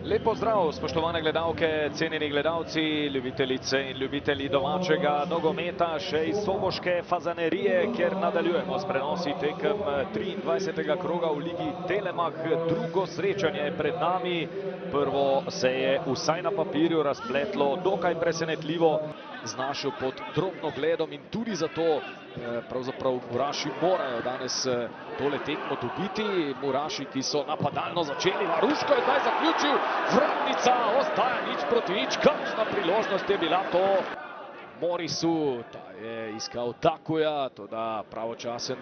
Lep pozdrav, spoštovane gledalke, cenjeni gledalci, ljubitelice in ljubitelji domačega nogometa še iz soboške Fazanerije, kjer nadaljujemo s prenosi tekem 23. kroga v Ligi Telemach. Drugo srečanje je pred nami. Prvo se je vsaj na papirju razpletlo dokaj presenetljivo, znašel pod drobnogledom in tudi zato pravzaprav Muraši morajo danes tole tekmo dobiti. Muraši, ki so napadalno začeli, Varuško je zdaj zaključil, vratnica ostaja 0:0, kakšna priložnost je bila to Morisu, ta je iskal Takuja, toda pravočasen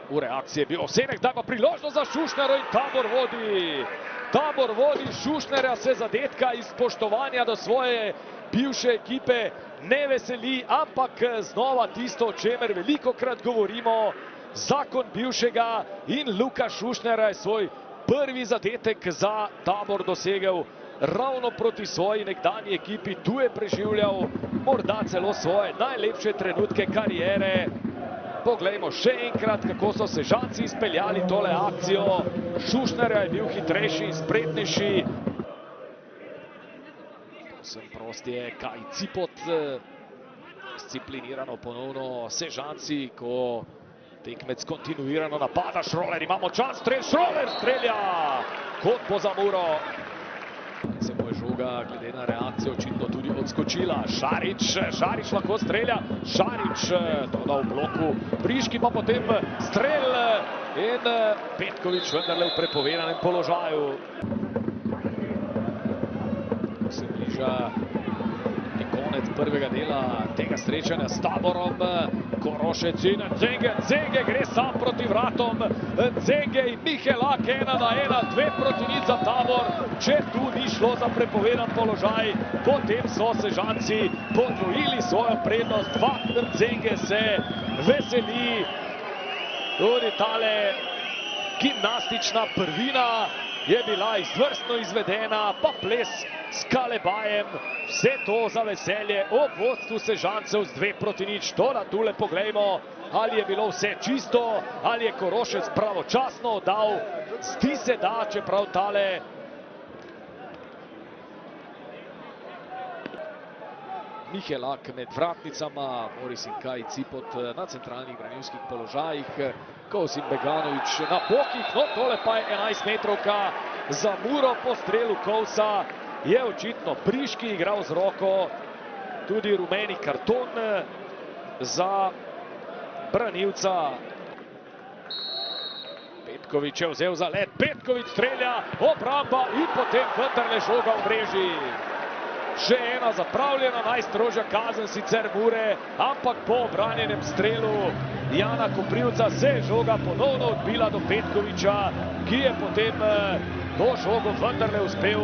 v reakciji je bil Osenek, zdaj pa priložnost za Šušnjaro in Tabor vodi. Tabor vodi, Šušnjarja se zadetka iz spoštovanja do svoje bivše ekipe ne veseli, ampak znova tisto, o čemer velikokrat govorimo, zakon bivšega, in Luka Šušnjara je svoj prvi zadetek za Tabor dosegel ravno proti svoji nekdanji ekipi. Tu je preživljal morda celo svoje najlepše trenutke kariere. Poglejmo še enkrat, kako so Sežanci izpeljali tole akcijo. Šušnjarja je bil hitrejši in spretnejši. Povsem prost je Kaj Cipot, disciplinirano ponovno Sežanci, ko tekmec kontinuirano napada. Šroler ima močan strel, Šroler strelja kot po za Muro. Se mu je žoga glede na reakcijo očitno tudi odskočila. Šarić lahko strelja, Šarić toda v bloku, Briški pa potem strel in Petković vendarle v prepovedanem položaju. Se bliža konec prvega dela tega srečanja s Taborom. Korošec in Nzenge gre sam proti vratom. Nzenge in Mihelak 1:1, 2:0 za Tabor. Če tu ni šlo za prepovedan položaj, potem so Sežanci podvojili svojo prednost. Nzenge se veseli. Tudi tale gimnastična prvina je bila izvrstno izvedena, pa ples s Kalebajem, vse to za veselje ob vodstvu Sežancev z 2:0. Toda tule poglejmo, ali je bilo vse čisto, ali je Korošec pravočasno oddal. Zdi se da, čeprav tale Mihelak med vratnicama, Moris in Kaj Cipot na centralnih branilskih položajih, Kovs in Beganović na bokih. No, tole pa je 11-metrovka za Muro. Po strelu Kovsa je očitno Briški igral z roko, tudi rumeni karton za branilca. Petković je vzel zalet, Petković strelja, obramba in potem vendarle žoga v mreži. Še ena zapravljena, najstrožja kazen sicer Mure, ampak po obranjenem strelu Jana Koprivca se je žoga ponovno odbila do Petkovića, ki je potem to žogo vendarle uspel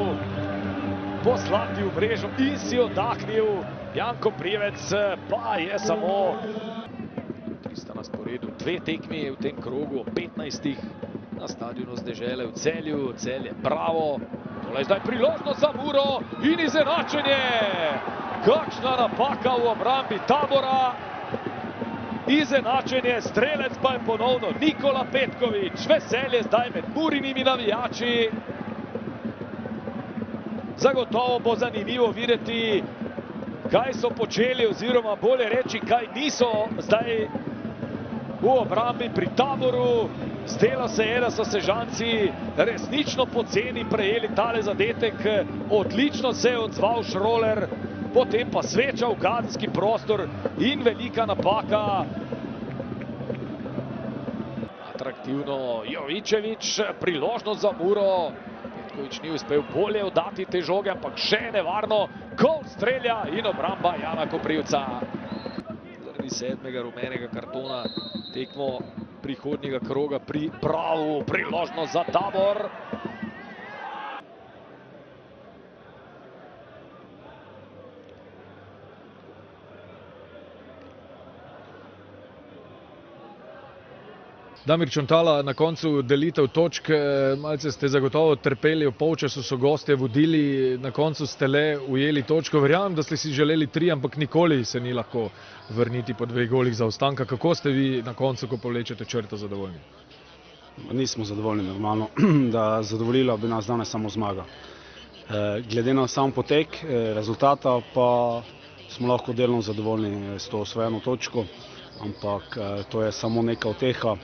poslati v mrežo in si oddahnil. Jan Koprivec pa je samo 300 na sporedu, 2 tekmi v tem krogu, 15 na stadionu z Dežele v Celju. Celje bravo. Tole je zdaj priložnost za Muro in izenačenje. Kakšna napaka v obrambi Tabora. Izenačenje, strelec pa je ponovno Nikola Petković. Veselje zdaj med Murinimi navijači. Zagotovo bo zanimivo videti, kaj so počeli, oziroma bolje reči, kaj niso zdaj v obrambi pri Taboru. Zdelo se je, da so Sežanci resnično poceni prejeli tale zadetek. Odlično se je odzval Šroler, potem pa sveča v kazenski prostor in velika napaka. Atraktivno Jovičević, priložnost za Muro. Petković ni uspel bolje oddati te žoge, ampak še nevarno. Gol strelja in obramba Jana Koprivca. Zaradi 7. rumenega kartona tekmo prihodnjega kroga pripravil, priložnost za Tabor. Damir Čontala, na koncu delitev točk, malce ste zagotovo trpeli, v polčasu so gostje vodili, na koncu ste le ujeli točko. Verjamem, da ste si želeli 3, ampak nikoli se ni lahko vrniti po 2 golih zaostanka. Kako ste vi na koncu, ko povlečete črto, zadovoljni? Nismo zadovoljni normalno, da zadovoljila bi nas danes samo zmaga. Glede na sam potek rezultata pa smo lahko delno zadovoljni s to osvojeno točko, ampak to je samo neka uteha.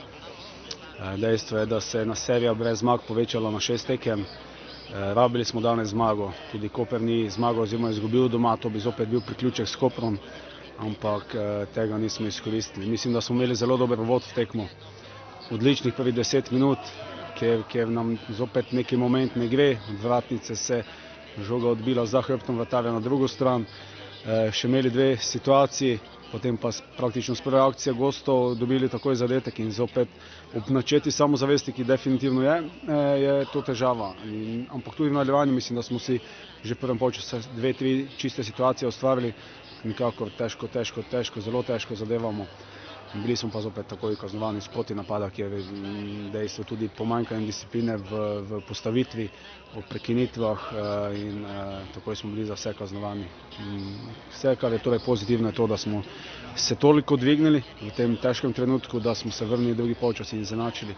Dejstvo je, da se je serija brez zmag povečala na 6 tekem. Rabili smo danes zmago, tudi Koper ni zmagal oziroma izgubil doma, to bi zopet bil priključek s Koprom, ampak tega nismo izkoristili. Mislim, da smo imeli zelo dober uvod v tekmo, odličnih prvih 10 minut, kjer nam zopet neki moment ne gre, od vratnice se žoga odbila za hrbtom vratarja na drugo stran, še imeli dve situaciji, potem pa praktično s prve akcije gostov dobili takoj zadetek in zopet ob načeti samozavesti, ki definitivno je to težava. Ampak tudi v nadaljevanju mislim, da smo si že v prvem polčasu 2-3 čiste situacije ustvarili, nikakor težko, zelo težko zadevamo. Bili smo pa zopet takoj kaznovani s proti napada, kjer je dejstvo tudi pomanjkanje discipline v postavitvi, v prekinitvah in takoj smo bili za vse kaznovani. Vse, kar je torej pozitivno, je to, da smo se toliko dvignili v tem težkem trenutku, da smo se vrnili drugi polčas in izenačili.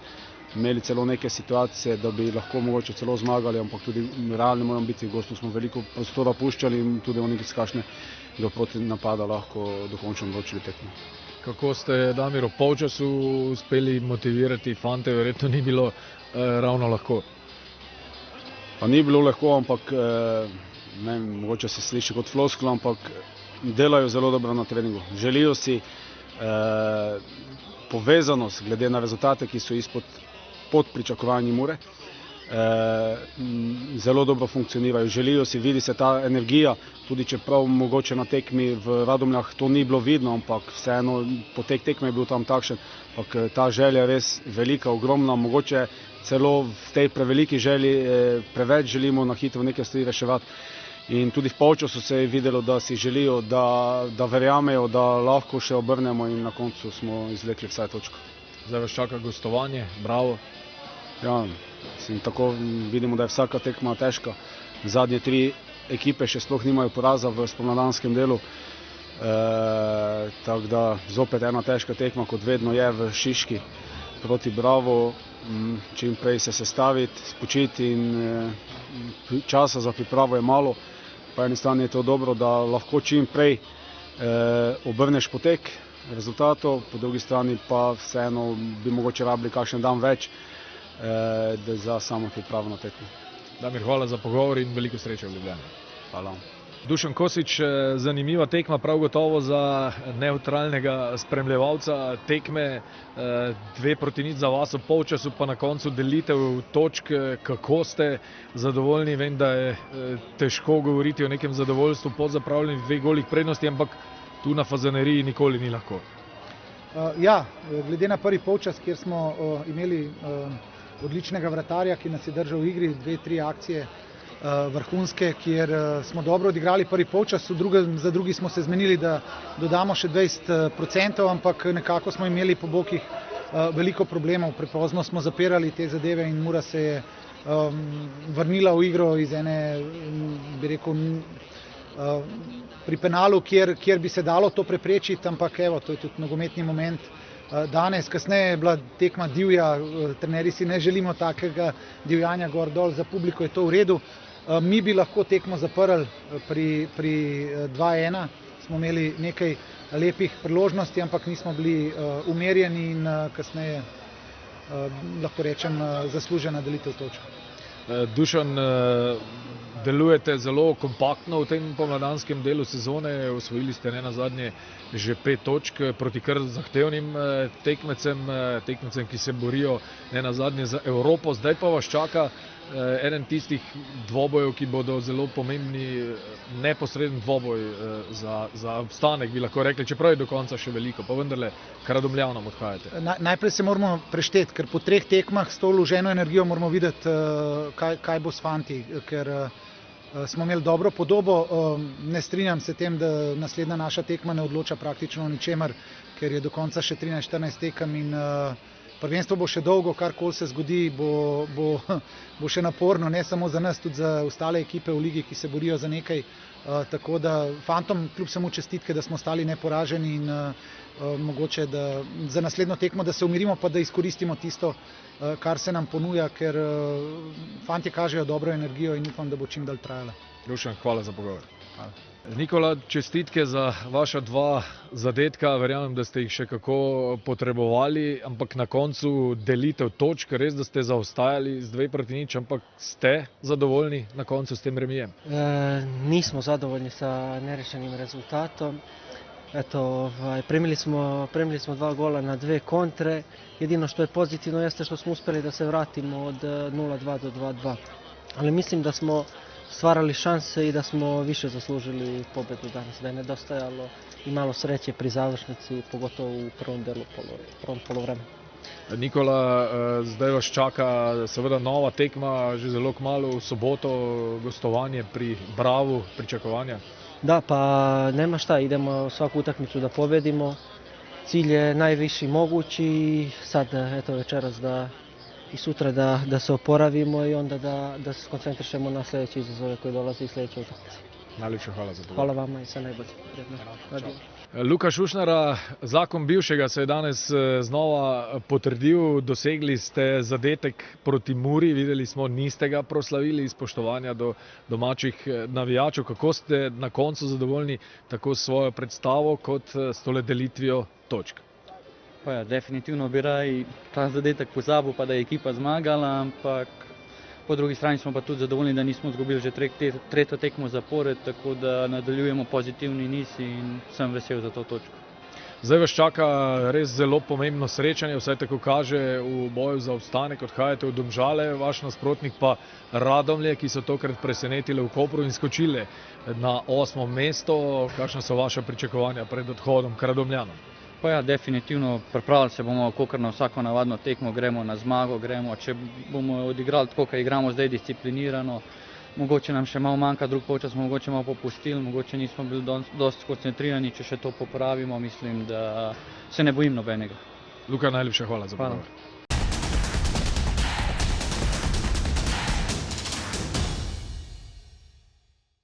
Imeli celo neke situacije, da bi lahko mogoče celo zmagali, ampak tudi realni moramo biti, v gostov smo veliko prostora puščali in tudi oni iz kakšnega proti napada lahko dokončno odločili tekmo. Kako ste, Damir, v polčasu uspeli motivirati fante, verjetno ni bilo ravno lahko? Pa ni bilo lahko, ampak mogoče se sliši kot floskula, ampak delajo zelo dobro na treningu. Želijo si povezanost glede na rezultate, ki so pod pričakovanji Mure. Zelo dobro funkcionirajo, želijo si, vidi se ta energija, tudi čeprav mogoče na tekmi v Radomljah to ni bilo vidno, ampak vseeno potek tekme je bil tam takšen, ampak ta želja je res velika, ogromna, mogoče celo v tej preveliki želji preveč želimo na hitro nekaj stvari reševati. In tudi v polčasu se je videlo, da si želijo, da verjamejo, da lahko še obrnemo in na koncu smo izvlekli vsaj točko. Zdaj vas čaka gostovanje, bravo. Ja, tako vidimo, da je vsaka tekma težka. Zadnje 3 ekipe še sploh nimajo poraza v spomladanskem delu. Tako da zopet ena težka tekma, kot vedno je v Šiški proti Bravo. Čim prej se sestaviti, spočiti in časa za pripravo je malo. Po eni strani je to dobro, da lahko čim prej obrneš potek rezultatov, po drugi strani pa vseeno bi mogoče rabili kakšen dan več za samo pripravo na tekmo. Damir, hvala za pogovor in veliko sreče v Ljubljani. Hvala. Dušan Kosič, zanimiva tekma, prav gotovo za nevtralnega spremljevalca tekme. 2-0 za vas v polčasu, pa na koncu delitev točk. Kako ste zadovoljni? Vem, da je težko govoriti o nekem zadovoljstvu po zapravljenih 2 golih prednosti, ampak tu na Fazaneriji nikoli ni lahko. Ja, glede na prvi polčas, kjer smo imeli odličnega vratarja, ki nas je držal v igri, 2-3 akcije vrhunske, kjer smo dobro odigrali prvi polčas, za drugi smo se zmenili, da dodamo še 20%, ampak nekako smo imeli po bokih veliko problemov, prepozno smo zapirali te zadeve in Mura se je vrnila v igro iz ene, bi rekel, pri penalu, kjer bi se dalo to preprečiti, ampak evo, to je tudi nogometni moment. Danes, kasneje je bila tekma divja, trenerji si ne želimo takega divjanja gor dol, za publiko je to v redu. Mi bi lahko tekmo zaprli pri 2-1, smo imeli nekaj lepih priložnosti, ampak nismo bili umerjeni in kasneje, lahko rečem, zaslužena delitev točk. Dušan, delujete zelo kompaktno v tem pomladanskem delu sezone, osvojili ste nenazadnje že 5 točk proti kar zahtevnim tekmecem, ki se borijo nenazadnje za Evropo. Zdaj pa vas čaka eden tistih dvobojev, ki bodo zelo pomembni, neposreden dvoboj za obstanek, bi lahko rekli, čeprav je do konca še veliko, pa vendarle k Radomljanom odhajate. Najprej se moramo prešteti, ker po 3 tekmah s to vloženo energijo moramo videti, kaj bo s fanti, ker smo imeli dobro podobo. Ne strinjam se tem, da naslednja naša tekma ne odloča praktično o ničemer, ker je do konca še 13-14 tekem in Prvenstvo bo še dolgo, karkoli se zgodi, bo še naporno, ne samo za nas, tudi za ostale ekipe v ligi, ki se borijo za nekaj. Tako da fantom kljub samo čestitke, da smo ostali neporaženi in mogoče za naslednjo tekmo, da se umirimo pa da izkoristimo tisto, kar se nam ponuja, ker fantje kažejo dobro energijo in upam, da bo čim dalj trajala. Dušan, hvala za pogovor. Nikola, čestitke za vaša 2 zadetka, verjamem, da ste jih še kako potrebovali, ampak na koncu delitev točk, res, da ste zaostajali z 2-0, ampak ste zadovoljni na koncu s tem remijem? Nismo zadovoljni sa nerešenim rezultatom. Eto, primili smo 2 gola na 2 kontre. Jedino što je pozitivno jeste što smo uspjeli da se vratimo od 0-2 do 2-2. Ali mislim da smo stvarali šanse i da smo više zaslužili pobjedu danas, da je nedostajalo i malo sreće pri završnici, pogotovo u prvom polovremenu. Nikola, zdaj vas čaka seveda nova tekma, že zelo kmalu v soboto, gostovanje pri Bravu, pričakovanja? Da, pa nema šta, idemo svaku utakmicu da pobjedimo. Cilj je najviši mogući i sad, eto, večeras i sutra da se oporavimo i onda da se skoncentrišemo na sljedeće izazove koje dolaze i sljedeće utakmice. Najlepša hvala za to. Hvala vama i sve najbolje. Luka Šušnara, zakon bivšega se je danes znova potrdil, dosegli ste zadetek proti Muri, videli smo, niste ga proslavili iz spoštovanja do domačih navijačev. Kako ste na koncu zadovoljni tako s svojo predstavo kot s tole delitvijo točk? Pa ja, definitivno bi raj ta zadetek pozabil, pa da je ekipa zmagala, ampak po drugi strani smo pa tudi zadovoljni, da nismo izgubili že 3. tekmo zapored, tako da nadaljujemo pozitivni niz in sem vesel za to točko. Zdaj vas čaka res zelo pomembno srečanje, vsaj tako kaže v boju za obstanek, odhajate v Domžale, vaš nasprotnik pa Radomlje, ki so tokrat presenetile v Kopru in skočile na 8. mesto. Kakšna so vaša pričakovanja pred odhodom k Radomljanom? Pa ja, definitivno pripravili se bomo kakor na vsako navadno tekmo, gremo na zmago, če bomo odigrali tako, kaj igramo zdaj disciplinirano, mogoče nam še malo manjka, drug polčas smo mogoče malo popustili, mogoče nismo bili dosti koncentrirani, če še to popravimo, mislim, da se ne bojim nobenega. Luka, najlepša hvala za pogovor.